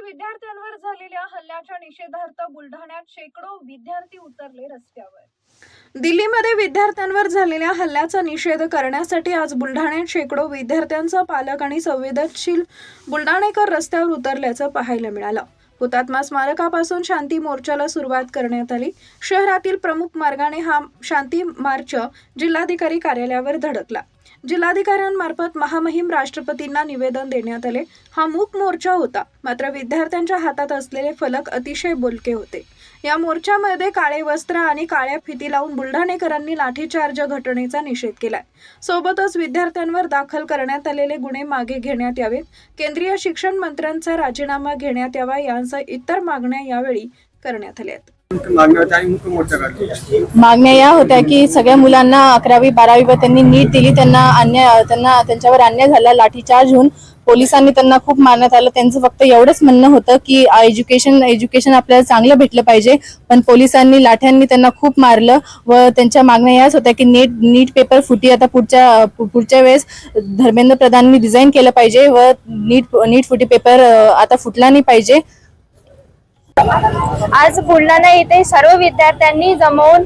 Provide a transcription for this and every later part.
विद्यार्थ्यांवर झालेल्या हल्ल्याच्या निषेधार्थ बुलढाण्यात शेकडो विद्यार्थी उतरले रस्त्यावर। दिल्लीमध्ये विद्यार्थ्यांवर झालेल्या हल्ल्याचा निषेध करण्यासाठी आज बुलढाण्यात शेकडो विद्यार्थ्यांचा पालक आणि संवेदनशील बुलढाणेकर रस्त्यावर उतरल्याचं पाहायला मिळालं। हुतात्मा स्मारकापासून शांती मोर्चाला सुरुवात करण्यात आली। शहरातील प्रमुख मार्गाने हा शांती मार्च जिल्हाधिकारी कार्यालयावर धडकला। जिल्हाधिकाऱ्यांमार्फत महामहिम राष्ट्रपतींना निवेदन देण्यात आले। हा मूक मोर्चा होता, मात्र विद्यार्थ्यांच्या हातात असलेले फलक अतिशय बोलके होते। या मोर्चामध्ये काळे वस्त्र आणि काळ्या फिती लावून बुलढाणेकरांनी लाठीचार्ज घटनेचा निषेध केलाय। सोबतच विद्यार्थ्यांवर दाखल करण्यात आलेले गुन्हे मागे घेण्यात यावेत, केंद्रीय शिक्षण मंत्र्यांचा राजीनामा घेण्यात यावा यांसह इतर मागण्या यावेळी करण्यात आल्या। मागण्या या होत्या की सगळ्या मुलांना 11वी 12वी व त्यांनी नीट दिली, त्यांच्यावर अन्याय झाला, लाठीचार्ज होऊन पोलिसांनी त्यांना खूप मारण्यात आलं। त्यांचं फक्त एवढंच म्हणणं होतं की एज्युकेशन आपल्याला चांगलं भेटलं पाहिजे, पण पोलिसांनी लाठ्यांनी त्यांना खूप मारलं व त्यांच्या मागण्या याच होत्या की नीट पेपर फुटी आता पुढच्या वेळेस धर्मेंद्र प्रधानांनी डिझाईन केलं पाहिजे व नीट फुटी पेपर आता फुटला नाही पाहिजे। आज बुलढाणा येथे सर्व विद्यार्थ्यांनी जमवून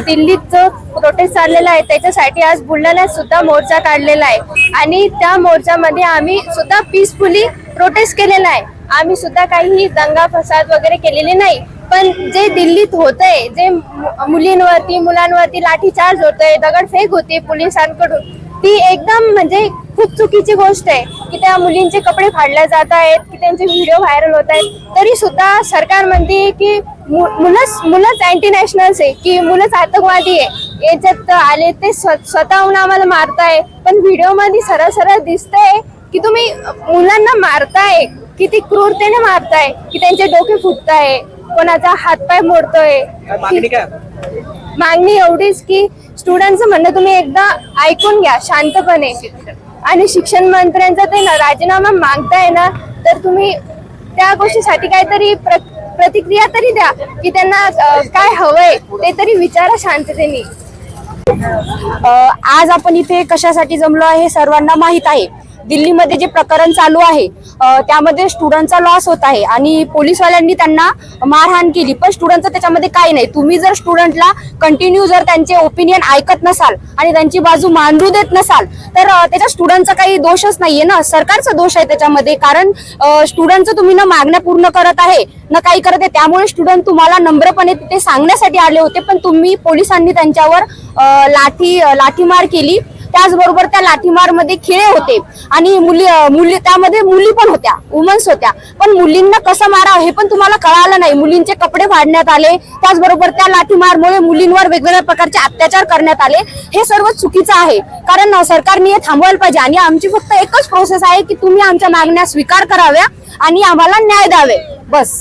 दिल्लीत जो प्रोटेस्ट चाललेला आहे त्याच्यासाठी आज बुलढाण्यात सुद्धा मोर्चा काढलेला आहे आणि त्या मोर्चामध्ये आम्ही सुद्धा पीसफुली प्रोटेस्ट केलेला आहे। आम्ही सुद्धा काही दंगा फसाद वगैरे केलेले नाही, पण जे दिल्लीत होतंय, जे मुलांवरती लाठीचार्ज होतोय, दगडफेक होते पोलिसांकडून, ती एकदम म्हणजे खूप चुकीची गोष्ट आहे की त्या मुलींचे कपडे फाडले जात आहेत, की त्यांचे व्हिडिओ व्हायरल होत आहेत, तरी सुद्धा सरकार म्हणते की मुलंच अँटी नॅशनल्स आहे, की मुलंच आतंकवादी आहे। याच्यात आले ते स्वतःहून आम्हाला मारताय, पण व्हिडिओ मध्ये सरळ दिसतंय की तुम्ही मुलांना मारताय, किती क्रूरतेने मारताय, की त्यांचे डोके फुटताय, कोणाचा हातपाय मोडतोय। मागणी एवढीच की स्टुडंटचं म्हणणं तुम्ही एकदा ऐकून घ्या शांतपणे, आणि शिक्षण मंत्र्यांचा ते राजीनामा मागताय ना, तर तुम्ही त्या गोष्टीसाठी काहीतरी प्रतिक्रिया तरी द्या की त्यांना काय हवंय ते तरी विचारा शांततेने। आज आपण इथे कशासाठी जमलो आहे हे सर्वांना माहित आहे। दिल्लीमध्ये जे प्रकरण चालू आहे त्यामध्ये स्टुडंटचा लॉस होत आहे आणि पोलीसवाल्यांनी त्यांना मारहाण केली, पण स्टुडंटचं त्याच्यामध्ये काही नाही। तुम्ही जर स्टुडंटला कंटिन्यू जर त्यांचे ओपिनियन ऐकत नसाल आणि त्यांची बाजू मांडू देत नसाल तर त्याच्या स्टुडंटचा काही दोषच नाहीये ना, सरकारचा दोष आहे त्याच्यामध्ये। कारण स्टुडंटचं तुम्ही न मागण्या पूर्ण करत आहे न काही करत आहे, त्यामुळे स्टुडंट तुम्हाला नम्रपणे तिथे सांगण्यासाठी आले होते, पण तुम्ही पोलिसांनी त्यांच्यावर लाठीमार केली। त्याचबरोबर त्या लाठीमार मध्ये खिळे होते आणि त्यामध्ये मुली पण होत्या, वुमन्स होत्या, पण मुलींना कसं मारावं हे पण तुम्हाला कळालं नाही। मुलींचे कपडे फाडण्यात आले, त्याचबरोबर त्या लाठीमारमुळे मुलींवर वेगवेगळ्या प्रकारचे अत्याचार करण्यात आले। हे सर्व चुकीचं आहे, कारण सरकारने हे थांबवायला पाहिजे आणि आमची फक्त एकच प्रोसेस आहे की तुम्ही आमच्या मागण्या स्वीकार कराव्या आणि आम्हाला न्याय द्यावे, बस।